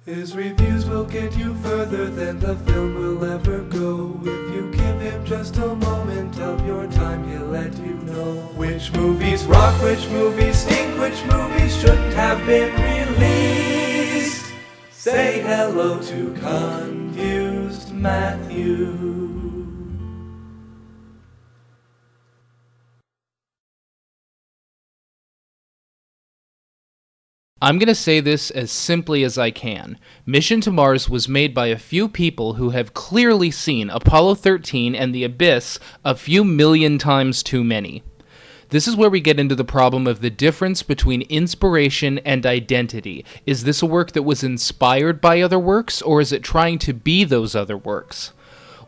His reviews will get you further than the film will ever go. If you give him just a moment of your time, he'll let you know which movies rock, which movies stink, which movies shouldn't have been released. Say hello to Confused Matthew. I'm going to say this as simply as I can. Mission to Mars was made by a few people who have clearly seen Apollo 13 and The Abyss a few million times too many. This is where we get into the problem of the difference between inspiration and identity. Is this a work that was inspired by other works, or is it trying to be those other works?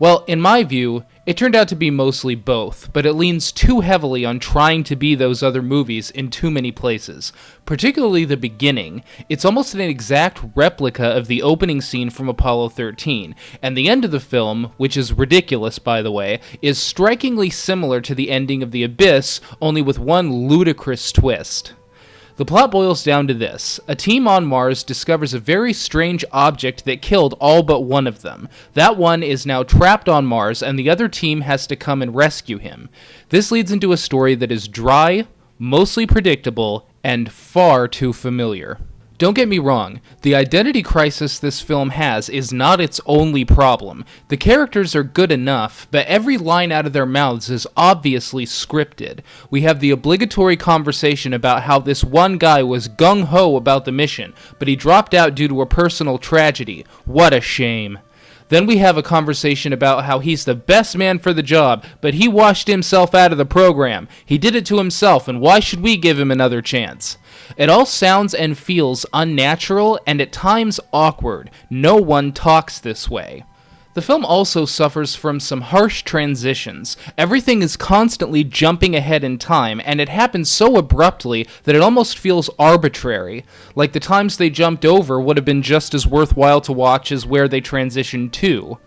Well, in my view, it turned out to be mostly both, but it leans too heavily on trying to be those other movies in too many places. Particularly the beginning. It's almost an exact replica of the opening scene from Apollo 13, and the end of the film, which is ridiculous by the way, is strikingly similar to the ending of The Abyss, only with one ludicrous twist. The plot boils down to this. A team on Mars discovers a very strange object that killed all but one of them. That one is now trapped on Mars, and the other team has to come and rescue him. This leads into a story that is dry, mostly predictable, and far too familiar. Don't get me wrong, the identity crisis this film has is not its only problem. The characters are good enough, but every line out of their mouths is obviously scripted. We have the obligatory conversation about how this one guy was gung-ho about the mission, but he dropped out due to a personal tragedy. What a shame. Then we have a conversation about how he's the best man for the job, but he washed himself out of the program. He did it to himself, and why should we give him another chance? It all sounds and feels unnatural and at times awkward. No one talks this way. The film also suffers from some harsh transitions. Everything is constantly jumping ahead in time, and it happens so abruptly that it almost feels arbitrary. Like the times they jumped over would have been just as worthwhile to watch as where they transitioned to.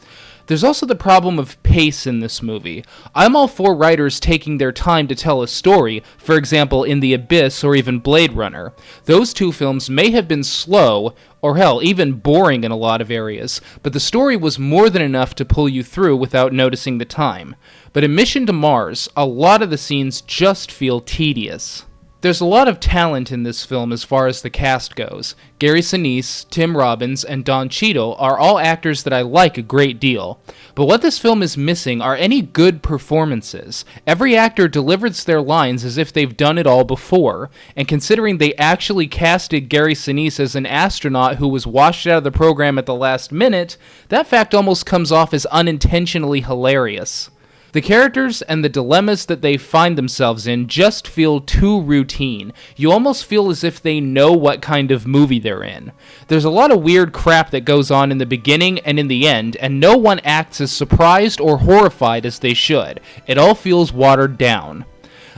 There's also the problem of pace in this movie. I'm all for writers taking their time to tell a story, for example in The Abyss or even Blade Runner. Those two films may have been slow, or hell, even boring in a lot of areas, but the story was more than enough to pull you through without noticing the time. But in Mission to Mars, a lot of the scenes just feel tedious. There's a lot of talent in this film as far as the cast goes. Gary Sinise, Tim Robbins, and Don Cheadle are all actors that I like a great deal. But what this film is missing are any good performances. Every actor delivers their lines as if they've done it all before, and considering they actually casted Gary Sinise as an astronaut who was washed out of the program at the last minute, that fact almost comes off as unintentionally hilarious. The characters and the dilemmas that they find themselves in just feel too routine. You almost feel as if they know what kind of movie they're in. There's a lot of weird crap that goes on in the beginning and in the end, and no one acts as surprised or horrified as they should. It all feels watered down.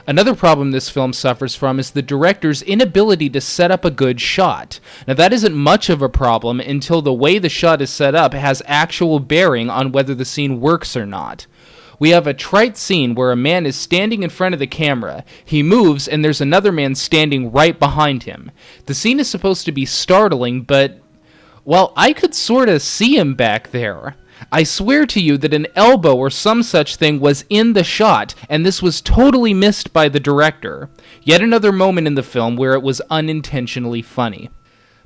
Another problem this film suffers from is the director's inability to set up a good shot. Now that isn't much of a problem until the way the shot is set up has actual bearing on whether the scene works or not. We have a trite scene where a man is standing in front of the camera. He moves, and there's another man standing right behind him. The scene is supposed to be startling, but, well, I could sorta see him back there. I swear to you that an elbow or some such thing was in the shot, and this was totally missed by the director. Yet another moment in the film where it was unintentionally funny.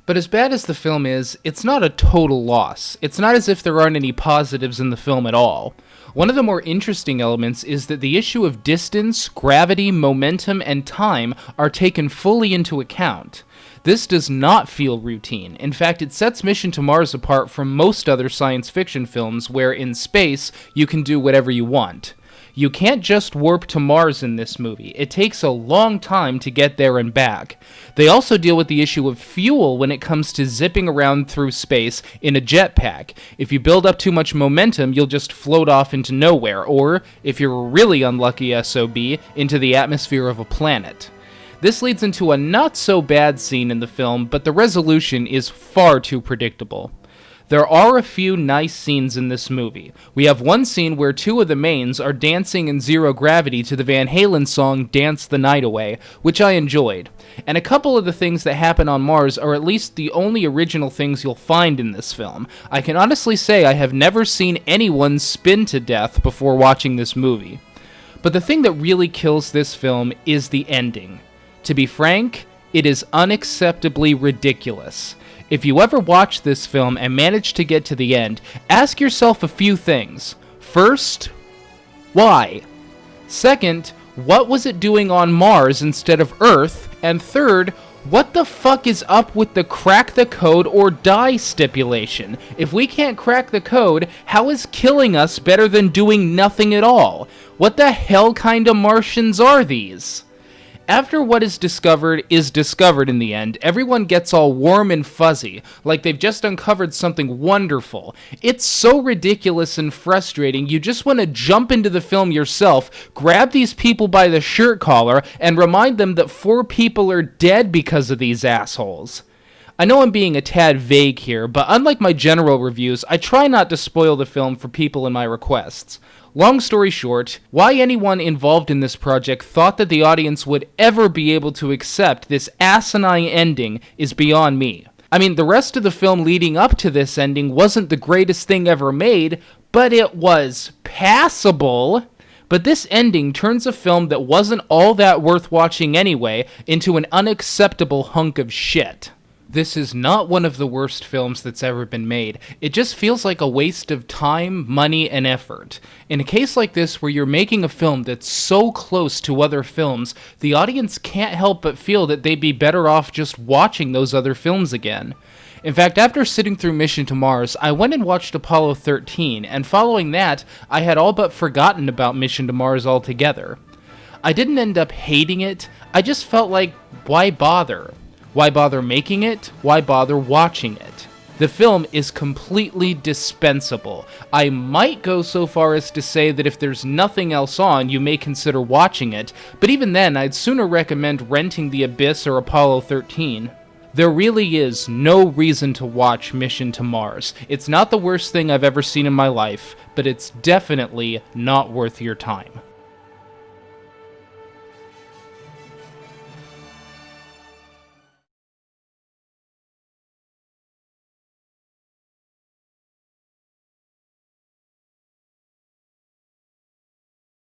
But as bad as the film is, it's not a total loss. It's not as if there aren't any positives in the film at all. One of the more interesting elements is that the issue of distance, gravity, momentum, and time are taken fully into account. This does not feel routine. In fact, it sets Mission to Mars apart from most other science fiction films where in space you can do whatever you want. You can't just warp to Mars in this movie. It takes a long time to get there and back. They also deal with the issue of fuel when it comes to zipping around through space in a jetpack. If you build up too much momentum, you'll just float off into nowhere, or, if you're a really unlucky SOB, into the atmosphere of a planet. This leads into a not-so-bad scene in the film, but the resolution is far too predictable. There are a few nice scenes in this movie. We have one scene where two of the mains are dancing in zero gravity to the Van Halen song Dance the Night Away, which I enjoyed. And a couple of the things that happen on Mars are at least the only original things you'll find in this film. I can honestly say I have never seen anyone spin to death before watching this movie. But the thing that really kills this film is the ending. To be frank, it is unacceptably ridiculous. If you ever watch this film and manage to get to the end, ask yourself a few things. First, why? Second, what was it doing on Mars instead of Earth? And third, what the fuck is up with the crack the code or die stipulation? If we can't crack the code, how is killing us better than doing nothing at all? What the hell kind of Martians are these? After what is discovered in the end, everyone gets all warm and fuzzy, like they've just uncovered something wonderful. It's so ridiculous and frustrating, you just want to jump into the film yourself, grab these people by the shirt collar, and remind them that 4 people are dead because of these assholes. I know I'm being a tad vague here, but unlike my general reviews, I try not to spoil the film for people in my requests. Long story short, why anyone involved in this project thought that the audience would ever be able to accept this asinine ending is beyond me. I mean, the rest of the film leading up to this ending wasn't the greatest thing ever made, but it was passable. But this ending turns a film that wasn't all that worth watching anyway into an unacceptable hunk of shit. This is not one of the worst films that's ever been made. It just feels like a waste of time, money, and effort. In a case like this where you're making a film that's so close to other films, the audience can't help but feel that they'd be better off just watching those other films again. In fact, after sitting through Mission to Mars, I went and watched Apollo 13, and following that, I had all but forgotten about Mission to Mars altogether. I didn't end up hating it, I just felt like, why bother? Why bother making it? Why bother watching it? The film is completely dispensable. I might go so far as to say that if there's nothing else on, you may consider watching it, but even then, I'd sooner recommend renting The Abyss or Apollo 13. There really is no reason to watch Mission to Mars. It's not the worst thing I've ever seen in my life, but it's definitely not worth your time.